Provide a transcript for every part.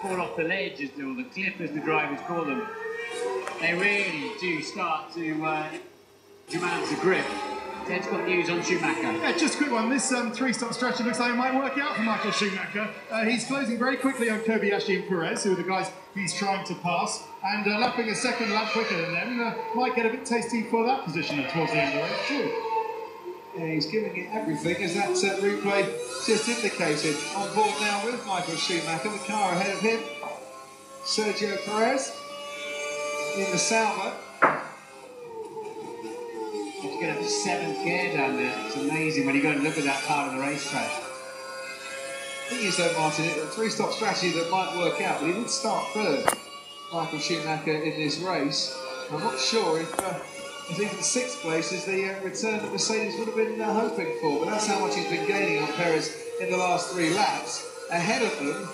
fall off the ledge, or the cliff as the drivers call them, they really do start to demand the grip. Ted's got news on Schumacher. Yeah, just a quick one. This three-stop stretcher looks like it might work out for Michael Schumacher. He's closing very quickly on Kobayashi and Perez, who are the guys he's trying to pass, and lapping a second lap quicker than them. Might get a bit tasty for that position towards the end of the race. Sure. Yeah, he's giving it everything, as that replay just indicated. On board now with Michael Schumacher, the car ahead of him. Sergio Perez in the Sauber. He's got up to 7th gear down there. It's amazing when you go and look at that part of the racetrack. The thing is though, Martin, a three-stop strategy that might work out, but he did start third, Michael Schumacher, in this race. I'm not sure if even 6th place is the return that Mercedes would have been hoping for, but that's how much he's been gaining on Perez in the last 3 laps. Ahead of them,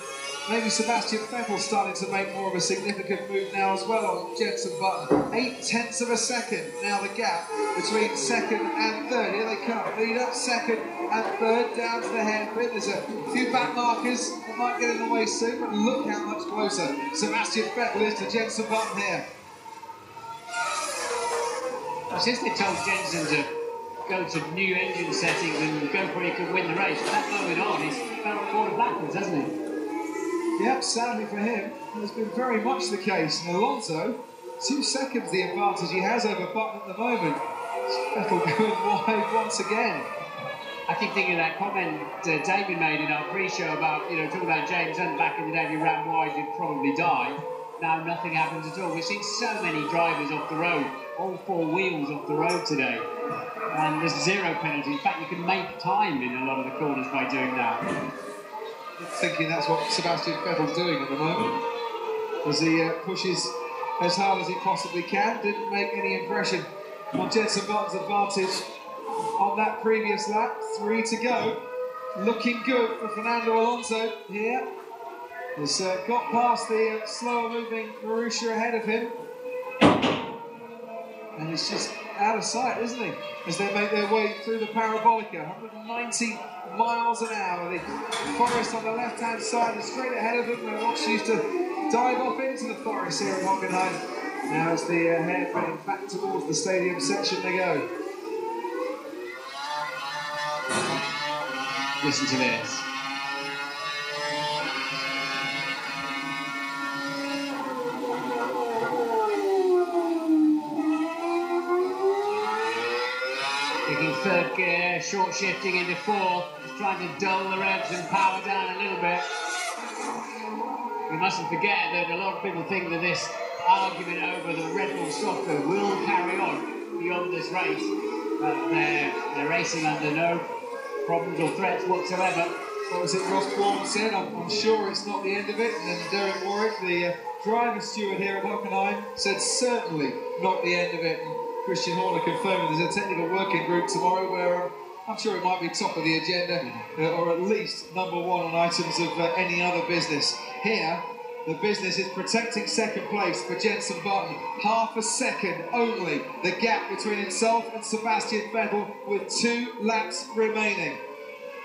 maybe Sebastian Vettel starting to make more of a significant move now as well on Jenson Button. 0.8 of a second now the gap between 2nd and 3rd. Here they come, lead up 2nd and 3rd down to the hairpin. There's a few back markers that might get in the way soon, but look how much closer Sebastian Vettel is to Jenson Button here. Since they told Jenson to go to new engine settings and go for it, he could win the race, but that moment on, he's fell forward backwards, hasn't he? Yep, sadly for him, that's been very much the case. And Alonso, 2 seconds the advantage he has over Button at the moment. Vettel going wide once again. I keep thinking of that comment David made in our pre-show about, talking about James Hunt back in the day, if you ran wide, you'd probably die. Now nothing happens at all. We've seen so many drivers off the road, all 4 wheels off the road today, and there's 0 penalty. In fact, you can make time in a lot of the corners by doing that. Thinking that's what Sebastian Vettel's doing at the moment, as he pushes as hard as he possibly can. Didn't make any impression on Jenson Button's advantage on that previous lap. 3 to go. Looking good for Fernando Alonso here. Has got past the slower moving Marussia ahead of him. And it's just out of sight, isn't he? As they make their way through the Parabolica. 190 miles an hour. The forest on the left-hand side is straight ahead of them. Watch used to dive off into the forest here at Hockenheim. Now as the hairpin back towards the stadium section they go. Listen to this. Taking 3rd gear, short shifting into 4th, just trying to dull the revs and power down a little bit. We mustn't forget that a lot of people think that this argument over the Red Bull software will carry on beyond this race, but they're racing under no problems or threats whatsoever. What was it Ross Bourne said? I'm sure it's not the end of it. And then Derek Warwick, the driver steward here at Hockenheim, said certainly not the end of it. And Christian Horner confirming there's a technical working group tomorrow where I'm sure it might be top of the agenda, or at least #1 on items of any other business. Here, the business is protecting 2nd place for Jenson Button. 0.5 second only the gap between himself and Sebastian Vettel with 2 laps remaining.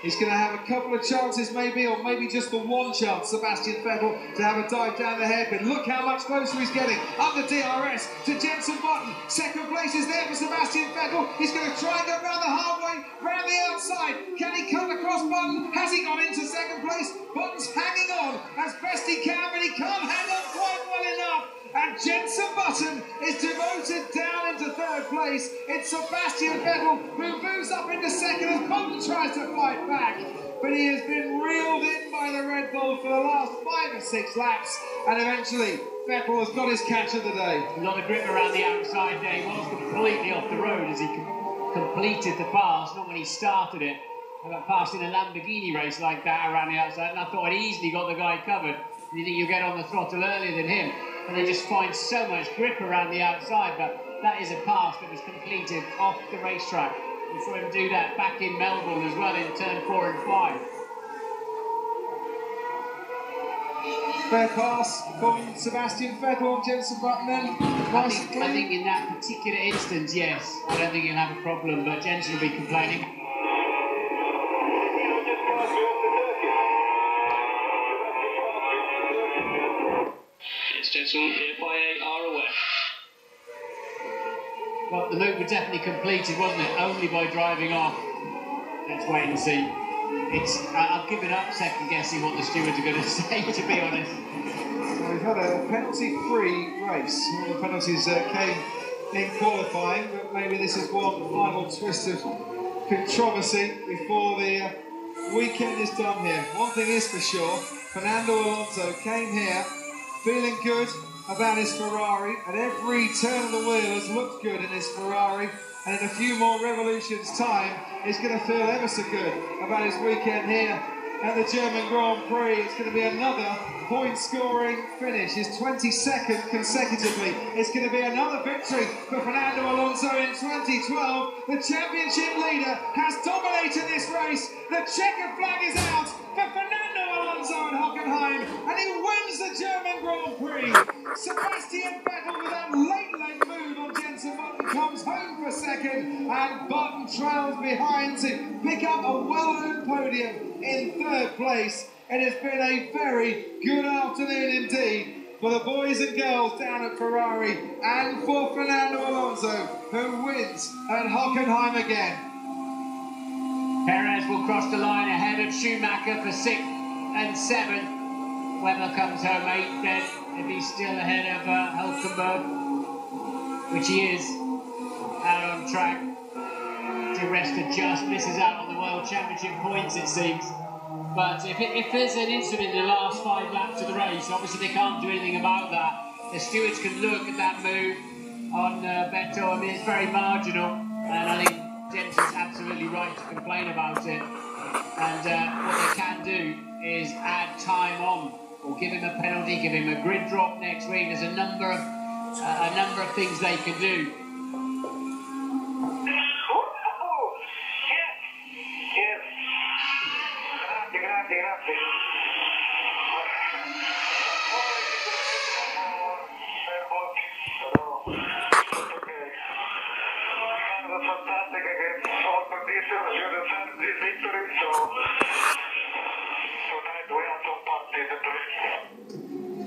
He's going to have a couple of chances maybe, or maybe just the 1 chance, Sebastian Vettel, to have a dive down the hairpin. Look how much closer he's getting under DRS to Jenson Button. 2nd place is there for Sebastian Vettel. He's going to try and go round the hard way, round the outside. Can he cut across Button? Has he got into 2nd place? Button's hanging on as best he can, but he can't hang on quite well enough. And Jenson Button is demoted down into 3rd place. It's Sebastian Vettel who moves up into 2nd as Button tries to fight back. But he has been reeled in by the Red Bull for the last 5 or 6 laps. And eventually, Vettel has got his catch of the day. A lot of grip around the outside there. He was completely off the road as he completed the pass, not when he started it. I got past in a Lamborghini race like that around the outside, and I thought I'd easily got the guy covered. You think you get on the throttle earlier than him, and they just find so much grip around the outside, but that is a pass that was completed off the racetrack. We saw him do that back in Melbourne as well in turn 4 and 5. Fair pass from Sebastian Vettel on Jenson Button then. I think in that particular instance, yes. I don't think he'll have a problem, but Jenson will be complaining. gentlemen, the FIA are aware. Well, the move was definitely completed, wasn't it? Only by driving off. Let's wait and see. I've given up second guessing what the stewards are going to say, to be honest. Well, we've had a penalty-free race. All the penalties came in qualifying, but maybe this is one final twist of controversy before the weekend is done here. One thing is for sure, Fernando Alonso came here feeling good about his Ferrari, and every turn of the wheel has looked good in his Ferrari, and in a few more revolutions time he's going to feel ever so good about his weekend here at the German Grand Prix. It's going to be another point-scoring finish, his 22nd consecutively. It's going to be another victory for Fernando Alonso in 2012. The championship leader has dominated this race. The checkered flag is out for Fernando Alonso at Hockenheim, and he wins the German Grand Prix. Sebastian Vettel with that late move on Jenson Button comes home for second, and Button trails behind to pick up a well-earned podium in third place. It has been a very good afternoon indeed for the boys and girls down at Ferrari, and for Fernando Alonso, who wins at Hockenheim again. Perez will cross the line ahead of Schumacher for 6th and 7th. Webber comes home 8th then, if he's still ahead of Hülkenberg, which he is, out on track. To rest adjust, misses out on the World Championship points, it seems. But if there's an incident in the last 5 laps of the race, obviously they can't do anything about that. The stewards can look at that move on Vettel. I mean, it's very marginal, and I think Jenson's absolutely right to complain about it. And what they can do is add time on, or give him a penalty, give him a grid drop next week. There's a number of things they can do.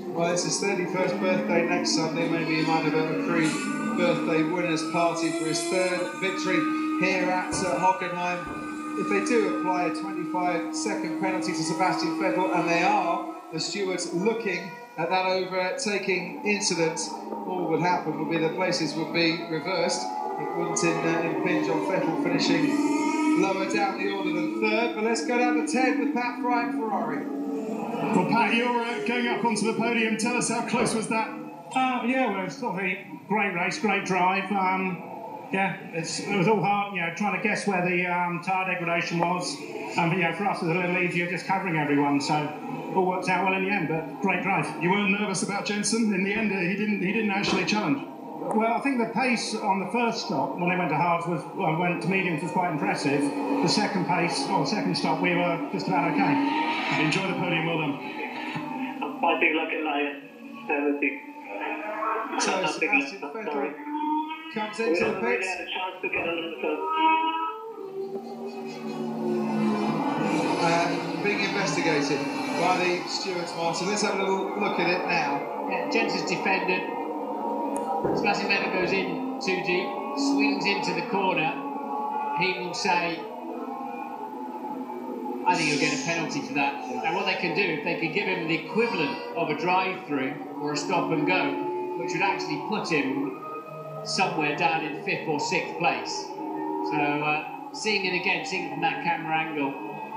Well, it's his 31st birthday next Sunday. Maybe he might have a pre-birthday winners party for his 3rd victory here at Hockenheim. If they do apply a 25-second penalty to Sebastian Vettel, and they are, the stewards looking at that overtaking incident, all would happen would be the places would be reversed. It wouldn't impinge on Vettel finishing lower down the order than 3rd. But let's go down to 10 with Pat Fry at Ferrari. Well, Pat, you're going up onto the podium. Tell us, how close was that? Yeah, well, it's obviously a great race, great drive. Yeah, it was all hard, you know, trying to guess where the tyre degradation was. But, you know, for us, it was a little easier just covering everyone, so it all worked out well in the end, but great drive. You weren't nervous about Jenson? In the end, he didn't actually challenge. Well, I think the pace on the first stop, when they went to hards, went to mediums, was quite impressive. The second stop, we were just about okay. Enjoy the podium, well done. I'm fighting like a lion. So Sebastian Vettel comes into the pits. Really had a chance to get a little being investigated by the stewards, Martin. Let's have a little look at it now. Yeah, Jenson's defended. Sebastian Vettel goes in too deep, swings into the corner. He will say, I think he'll get a penalty for that. And what they can do, if they can give him the equivalent of a drive-through or a stop and go, which would actually put him somewhere down in 5th or 6th place. So seeing it again, seeing it from that camera angle,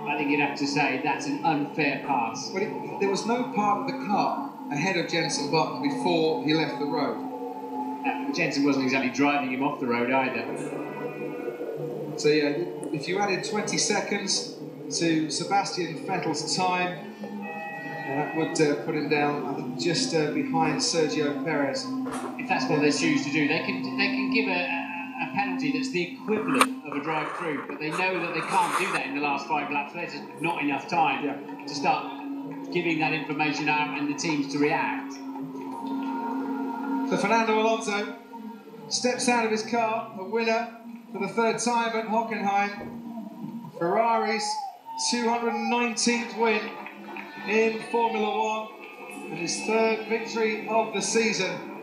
I think you'd have to say that's an unfair pass. But there was no part of the car ahead of Jenson Button before he left the road. Jenson wasn't exactly driving him off the road either. So yeah, if you added 20 seconds to Sebastian Vettel's time, that would put him down, I think, just behind Sergio Perez. If that's what they choose to do, they can give a penalty that's the equivalent of a drive-through, but they know that they can't do that in the last 5 laps. There's just not enough time to start giving that information out and the teams to react. So Fernando Alonso steps out of his car, a winner for the 3rd time at Hockenheim. Ferrari's 219th win in Formula 1. and his third victory of the season.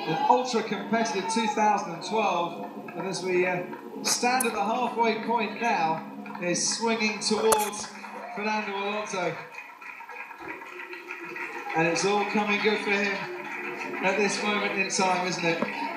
An ultra-competitive 2012, and as we stand at the halfway point now, is swinging towards Fernando Alonso. And it's all coming good for him at this moment in time, isn't it?